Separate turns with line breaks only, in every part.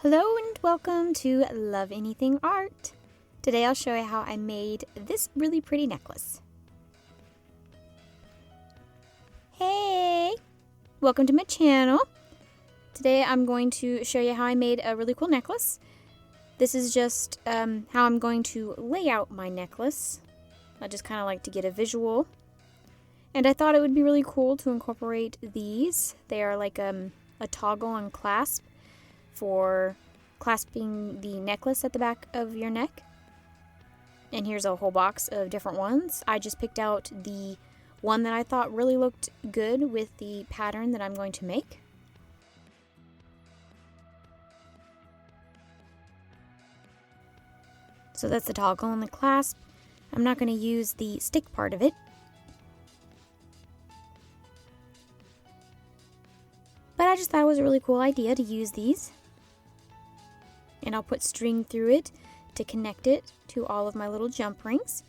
Hello and welcome to Love Anything Art. Today I'll show you how I made this really pretty necklace. Hey! Welcome to my channel. Today I'm going to show you how I made a really cool necklace. This is just how I'm going to lay out my necklace. I just kind of like to get a visual. And I thought it would be really cool to incorporate these. They are like a toggle and clasp for clasping the necklace at the back of your neck. And here's a whole box of different ones. I just picked out the one that I thought really looked good with the pattern that I'm going to make. So that's the toggle and the clasp. I'm not going to use the stick part of it. But I just thought it was a really cool idea to use these. And I'll put string through it to connect it to all of my little jump rings.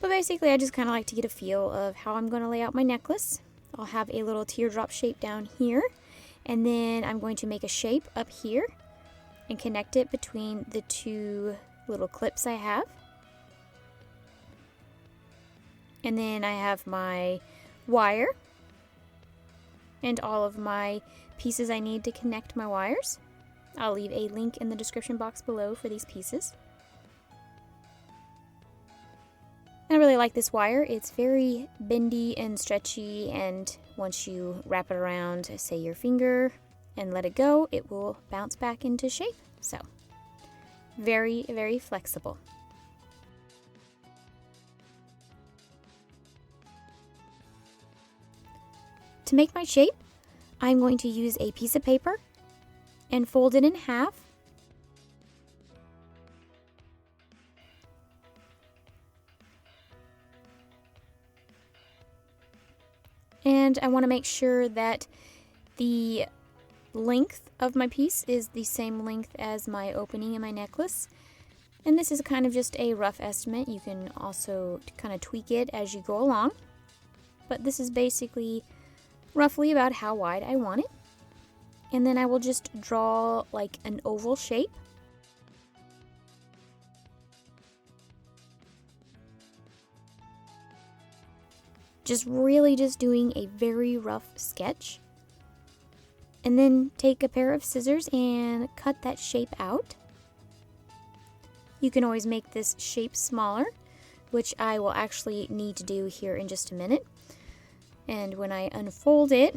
But basically I just kind of like to get a feel of how I'm going to lay out my necklace. I'll have a little teardrop shape down here, and then I'm going to make a shape up here and connect it between the two little clips I have. And then I have my wire and all of my pieces I need to connect my wires. I'll leave a link in the description box below for these pieces. I really like this wire. It's very bendy and stretchy, and once you wrap it around, say, your finger and let it go, it will bounce back into shape. So, very, very flexible. To make my shape, I'm going to use a piece of paper and fold it in half. And I want to make sure that the length of my piece is the same length as my opening in my necklace. And this is kind of just a rough estimate. You can also kind of tweak it as you go along. But this is basically roughly about how wide I want it. And then I will just draw like an oval shape. Just doing a very rough sketch. And then take a pair of scissors and cut that shape out. You can always make this shape smaller, which I will actually need to do here in just a minute. And when I unfold it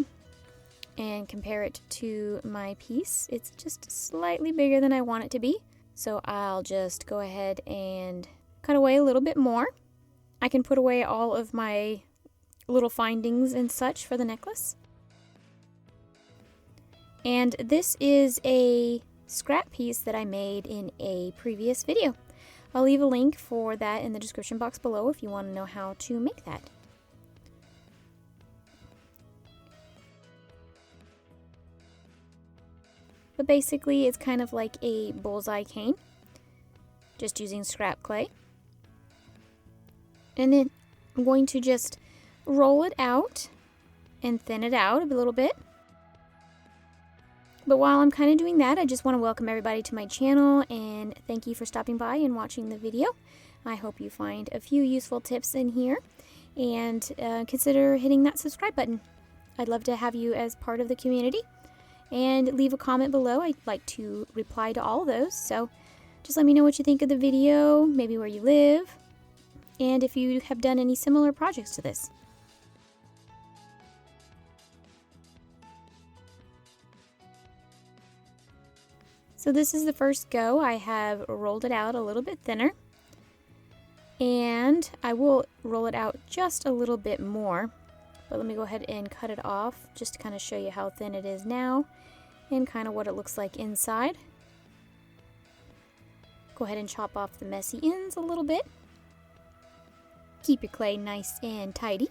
and compare it to my piece, it's just slightly bigger than I want it to be. So I'll just go ahead and cut away a little bit more. I can put away all of my little findings and such for the necklace. And this is a scrap piece that I made in a previous video. I'll leave a link for that in the description box below if you want to know how to make that. But basically it's kind of like a bullseye cane, just using scrap clay. And then I'm going to just roll it out and thin it out a little bit. But while I'm kind of doing that, I just want to welcome everybody to my channel and thank you for stopping by and watching the video. I hope you find a few useful tips in here, and consider hitting that subscribe button. I'd love to have you as part of the community. And leave a comment below. I'd like to reply to all of those. So just let me know what you think of the video, maybe where you live, and if you have done any similar projects to this. So this is the first go. I have rolled it out a little bit thinner, and I will roll it out just a little bit more. But let me go ahead and cut it off just to kind of show you how thin it is now and kind of what it looks like inside. Go ahead and chop off the messy ends a little bit. Keep your clay nice and tidy.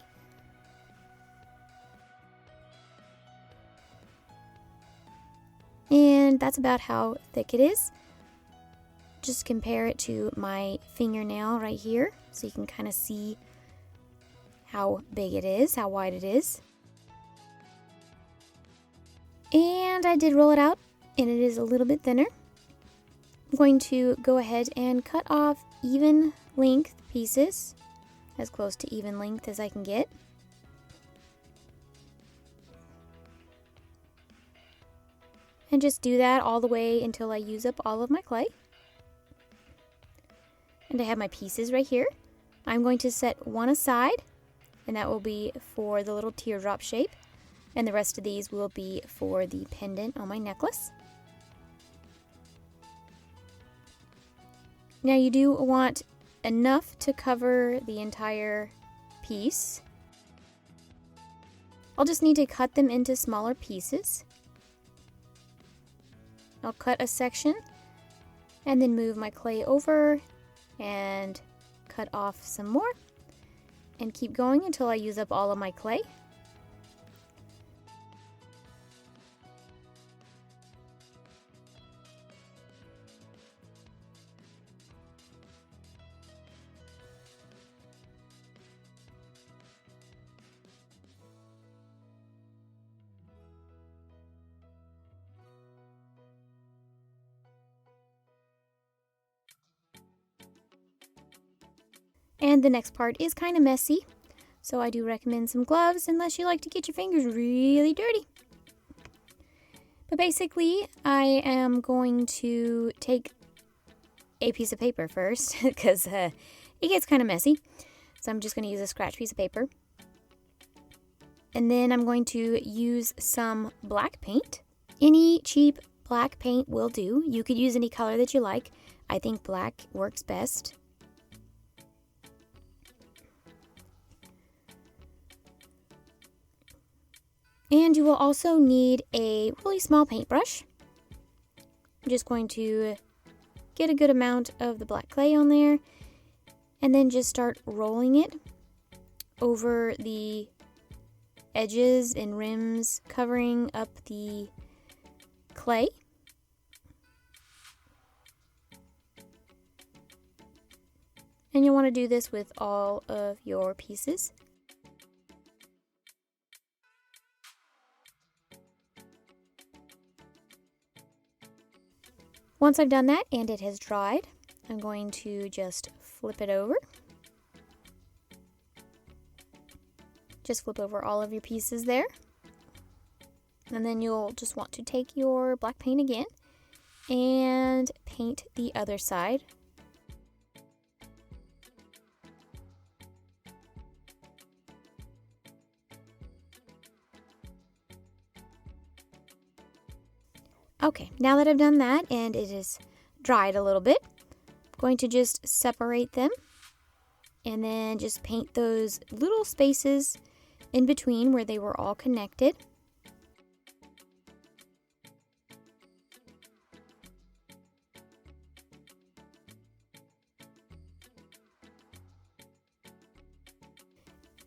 And that's about how thick it is. Just compare it to my fingernail right here so you can kind of see how big it is, how wide it is. And I did roll it out, and it is a little bit thinner. I'm going to go ahead and cut off even length pieces, as close to even length as I can get. And just do that all the way until I use up all of my clay. And I have my pieces right here. I'm going to set one aside, and that will be for the little teardrop shape. And the rest of these will be for the pendant on my necklace. Now you do want enough to cover the entire piece. I'll just need to cut them into smaller pieces. I'll cut a section and then move my clay over and cut off some more and keep going until I use up all of my clay. And the next part is kind of messy, so I do recommend some gloves unless you like to get your fingers really dirty. But basically, I am going to take a piece of paper first because it gets kind of messy. So I'm just going to use a scratch piece of paper. And then I'm going to use some black paint. Any cheap black paint will do. You could use any color that you like. I think black works best. And you will also need a really small paintbrush. I'm just going to get a good amount of the black clay on there and then just start rolling it over the edges and rims, covering up the clay. And you'll want to do this with all of your pieces. Once I've done that and it has dried, I'm going to just flip it over. Just flip over all of your pieces there. And then you'll just want to take your black paint again and paint the other side. Okay, now that I've done that and it is dried a little bit, I'm going to just separate them and then just paint those little spaces in between where they were all connected.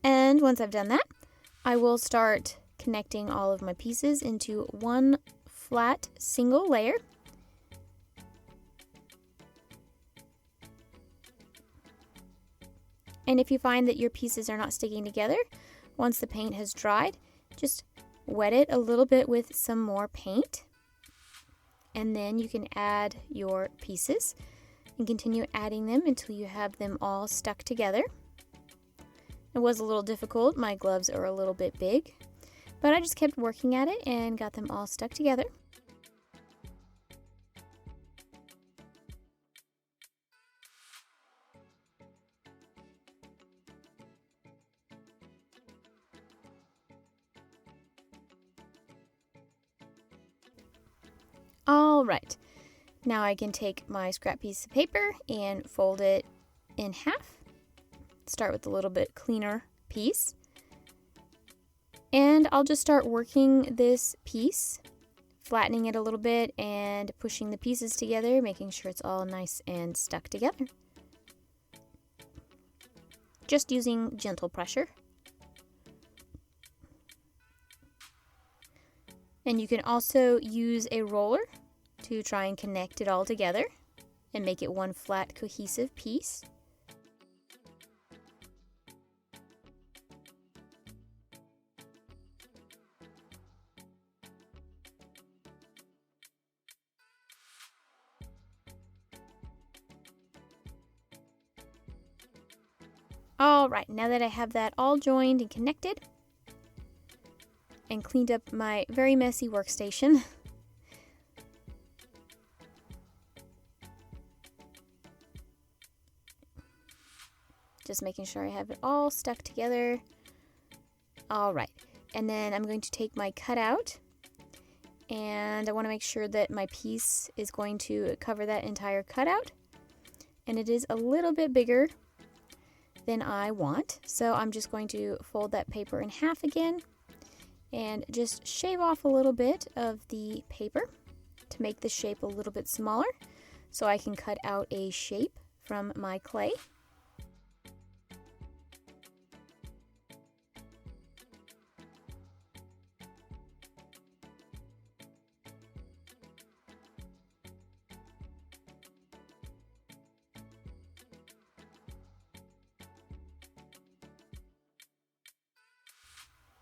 And once I've done that, I will start connecting all of my pieces into one flat single layer. And if you find that your pieces are not sticking together, once the paint has dried, just wet it a little bit with some more paint. And then you can add your pieces and continue adding them until you have them all stuck together. It was a little difficult. My gloves are a little bit big, but I just kept working at it and got them all stuck together. All right, now I can take my scrap piece of paper and fold it in half. Start with a little bit cleaner piece. And I'll just start working this piece, flattening it a little bit and pushing the pieces together, making sure it's all nice and stuck together. Just using gentle pressure. And you can also use a roller to try and connect it all together and make it one flat, cohesive piece. All right, now that I have that all joined and connected and cleaned up my very messy workstation, just making sure I have it all stuck together. All right, and then I'm going to take my cutout, and I want to make sure that my piece is going to cover that entire cutout, and it is a little bit bigger than I want, so I'm just going to fold that paper in half again and just shave off a little bit of the paper to make the shape a little bit smaller so I can cut out a shape from my clay.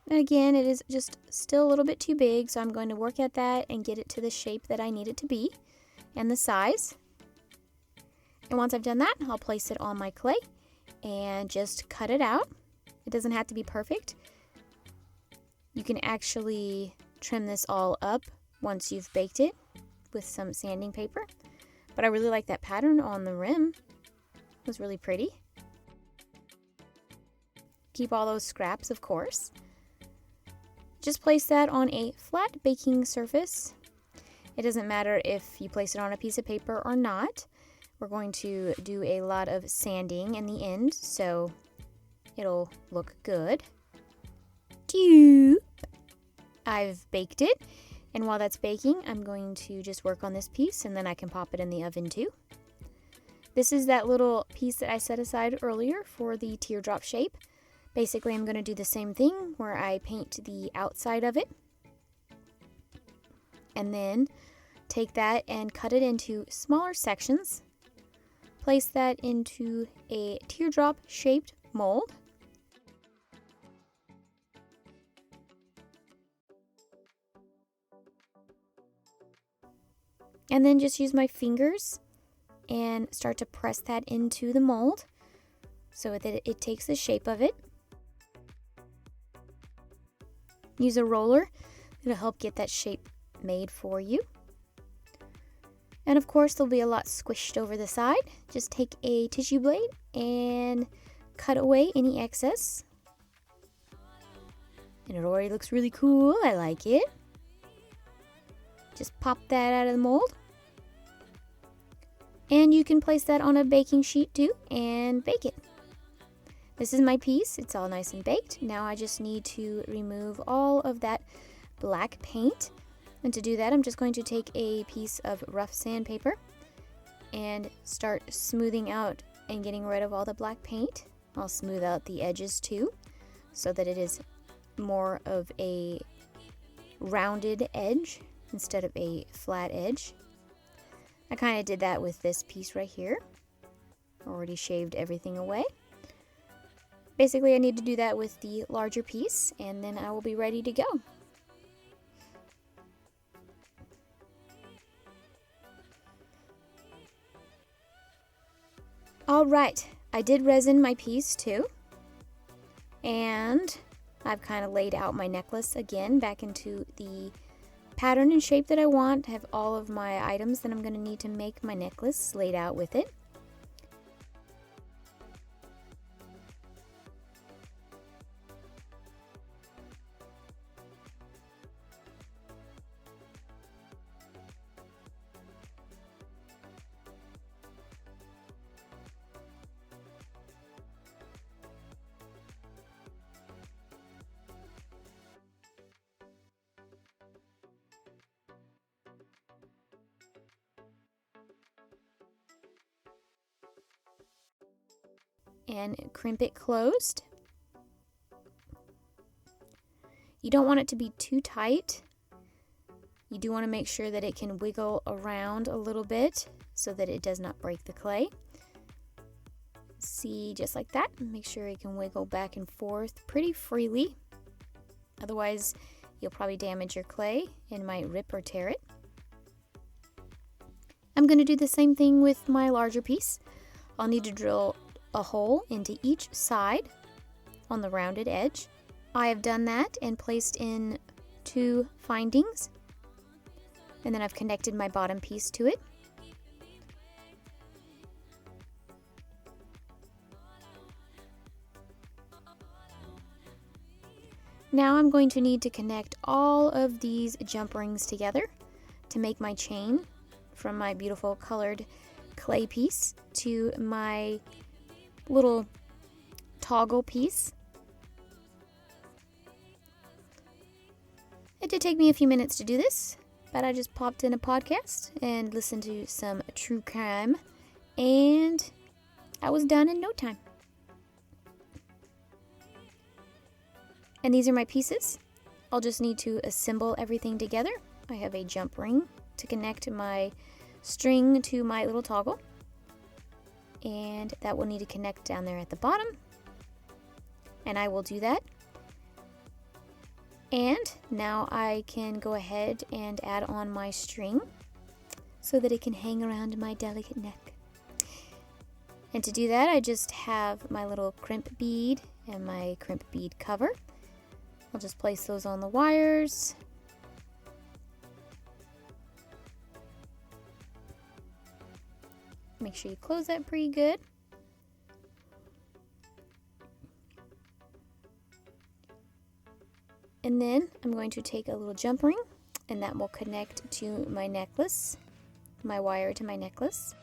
And again, it is just still a little bit too big, so I'm going to work at that and get it to the shape that I need it to be and the size. And once I've done that, I'll place it on my clay and just cut it out. It doesn't have to be perfect. You can actually trim this all up once you've baked it with some sanding paper. But I really like that pattern on the rim. It was really pretty. Keep all those scraps, of course. Just place that on a flat baking surface. It doesn't matter if you place it on a piece of paper or not. We're going to do a lot of sanding in the end, so it'll look good. I've baked it, and while that's baking, I'm going to just work on this piece, and then I can pop it in the oven too. This is that little piece that I set aside earlier for the teardrop shape. Basically, I'm going to do the same thing where I paint the outside of it and then take that and cut it into smaller sections. Place that into a teardrop shaped mold. And then just use my fingers and start to press that into the mold so that it takes the shape of it. Use a roller. It'll help get that shape made for you. And of course, there'll be a lot squished over the side. Just take a tissue blade and cut away any excess. And it already looks really cool. I like it. Just pop that out of the mold. And you can place that on a baking sheet too and bake it. This is my piece. It's all nice and baked. Now I just need to remove all of that black paint. And to do that, I'm just going to take a piece of rough sandpaper and start smoothing out and getting rid of all the black paint. I'll smooth out the edges too so that it is more of a rounded edge instead of a flat edge. I kind of did that with this piece right here. Already shaved everything away. Basically, I need to do that with the larger piece, and then I will be ready to go. All right, I did resin my piece too, and I've kind of laid out my necklace again back into the pattern and shape that I want. I have all of my items that I'm going to need to make my necklace laid out with it. And crimp it closed. You don't want it to be too tight. You do want to make sure that it can wiggle around a little bit so that it does not break the clay. See, just like that. Make sure it can wiggle back and forth pretty freely. Otherwise, you'll probably damage your clay and might rip or tear it. I'm going to do the same thing with my larger piece. I'll need to drill a hole into each side on the rounded edge. I have done that and placed in 2 findings, and then I've connected my bottom piece to it. Now I'm going to need to connect all of these jump rings together to make my chain from my beautiful colored clay piece to my little toggle piece. It did take me a few minutes to do this, but I just popped in a podcast and listened to some true crime, and I was done in no time. And these are my pieces. I'll just need to assemble everything together. I have a jump ring to connect my string to my little toggle, and that will need to connect down there at the bottom, and I will do that. And now I can go ahead and add on my string so that it can hang around my delicate neck. And to do that, I just have my little crimp bead and my crimp bead cover. I'll just place those on the wires. Make sure you close that pretty good. And then I'm going to take a little jump ring, and that will connect to my necklace, my wire to my necklace.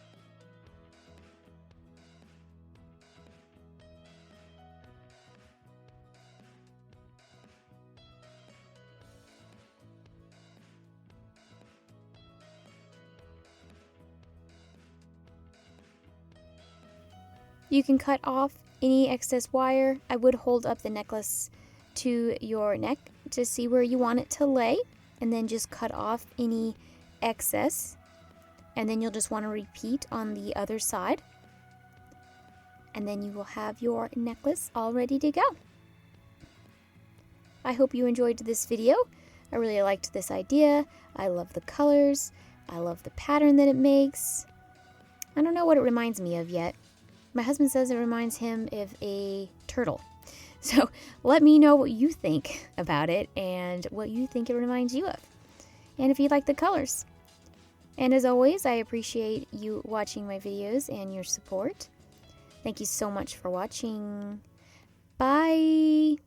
You can cut off any excess wire. I would hold up the necklace to your neck to see where you want it to lay, and then just cut off any excess, and then you'll just want to repeat on the other side, and then you will have your necklace all ready to go. I hope you enjoyed this video. I really liked this idea. I love the colors. I love the pattern that it makes. I don't know what it reminds me of yet. My husband says it reminds him of a turtle. So let me know what you think about it and what you think it reminds you of. And if you like the colors. And as always, I appreciate you watching my videos and your support. Thank you so much for watching. Bye!